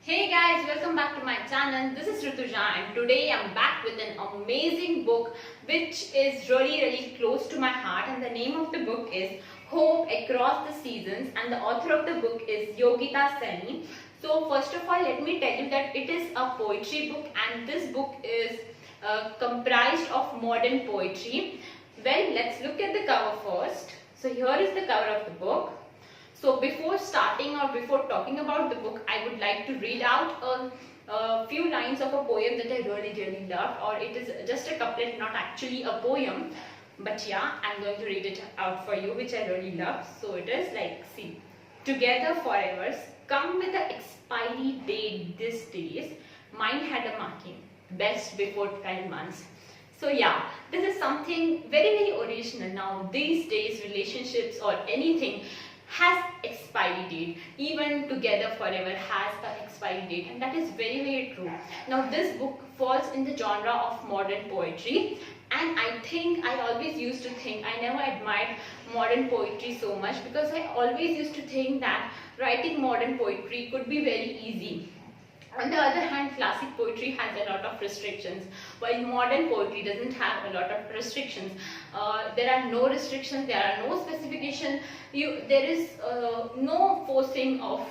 Hey guys, welcome back to my channel. This is Rituja and today I'm back with an amazing book which is really close to my heart, and the name of the book is Hope Across the Seasons and the author of the book is Yogita Saini. So first of all, let me tell you that it is a poetry book and this book is comprised of modern poetry. Well, let's look at the cover first. So here is the cover of the book. So before starting or before talking about the book, I would like to read out a few lines of a poem that I really loved, or it is just a couplet, not actually a poem. But yeah, I'm going to read it out for you, which I really love. So it is like, see, together forever, come with the expiry date these days. Mine had a marking, best before 12 months. So yeah, this is something very original. Now these days, relationships or anything has expiry date. Even together forever has an expiry date, and that is very true. Now this book falls in the genre of modern poetry, and I think I always used to think, I never admired modern poetry so much because I always used to think that writing modern poetry could be very easy. On the other hand, classic poetry has a lot of restrictions, while modern poetry doesn't have a lot of restrictions. There are no restrictions, there are no specifications, there is no forcing of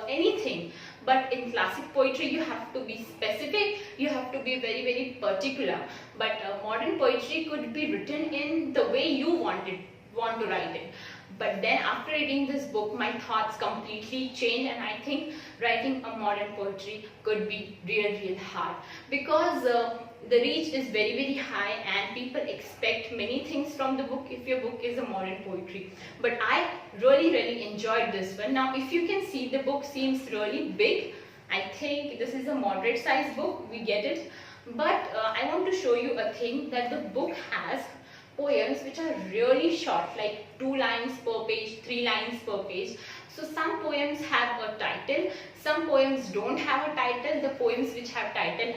anything. But in classic poetry, you have to be specific, you have to be very particular. But modern poetry could be written in the way you want to write it. But then after reading this book, my thoughts completely changed, and I think writing a modern poetry could be real hard because the reach is very high and people expect many things from the book if your book is a modern poetry. But I really enjoyed this one. Now if you can see, the book seems really big. I think this is a moderate size book, we get it. But I want to show you a thing, that the book has poems which are really short, like 2 lines per page, 3 lines per page. So some poems have a title, some poems don't have a title. The poems which have title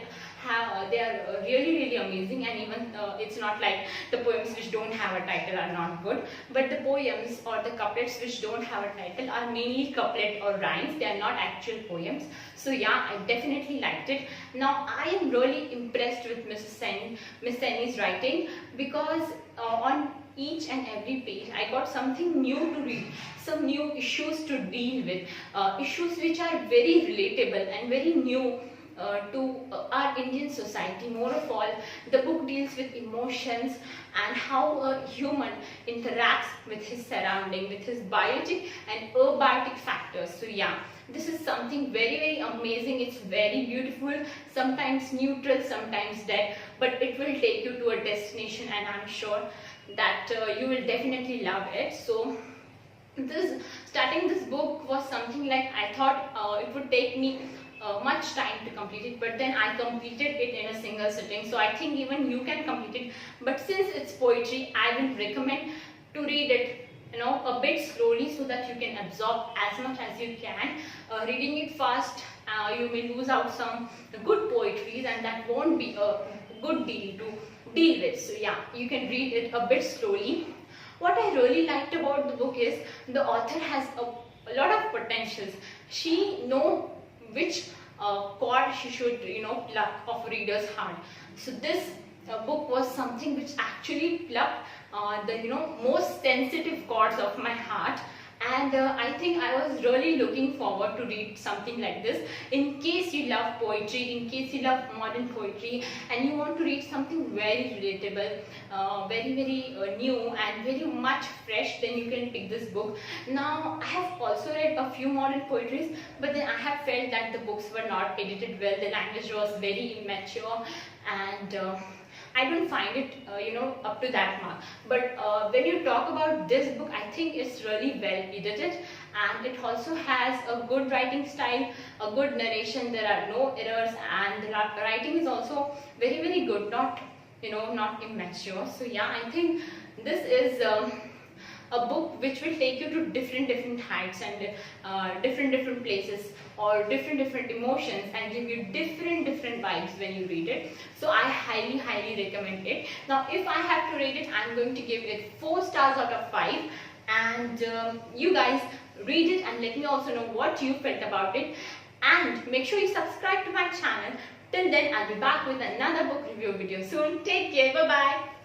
they are really amazing, and even it's not like the poems which don't have a title are not good, but the poems or the couplets which don't have a title are mainly couplet or rhymes, they are not actual poems. So yeah, I definitely liked it. Now I am really impressed with Miss Saini's writing because on each and every page I got something new to read, some new issues to deal with, issues which are very relatable and very new to our Indian society. More of all, the book deals with emotions and how a human interacts with his surrounding, with his biotic and abiotic factors. So yeah, this is something very amazing. It's very beautiful, sometimes neutral, sometimes dead, but it will take you to a destination, and I'm sure that you will definitely love it. So starting this book was something like, I thought it would take me much time to complete it, but then I completed it in a single sitting. So I think even you can complete it, but since it's poetry, I will recommend to read it a bit slowly so that you can absorb as much as you can. Reading it fast, you may lose out some good poetries, and that won't be a good deal to deal with. So yeah, you can read it a bit slowly. What I really liked about the book is the author has a lot of potentials. She knows which chord she should pluck of reader's heart. So this book was something which actually plucked the most sensitive chords of my heart, and I think I was really looking forward to read something like this. In case you love poetry, in case you love modern poetry and you want to read something very relatable, very new and very much fresh, then you can pick this book. Now I have also read a few modern poetries, but then I have felt that the books were not edited well, the language was very immature, and I don't find it up to that mark. But when you talk about this book, I think it's really well edited, and it also has a good writing style, a good narration, there are no errors, and the writing is also very good, not not immature. So yeah, I think this is a book which will take you to different heights and different places or different emotions, and give you different vibes when you read it. So I highly recommend it. Now if I have to rate it, I'm going to give it 4 stars out of 5, and you guys read it and let me also know what you felt about it. and make sure you subscribe to my channel. Till then, I'll be back with another book review video soon. Take care. Bye bye.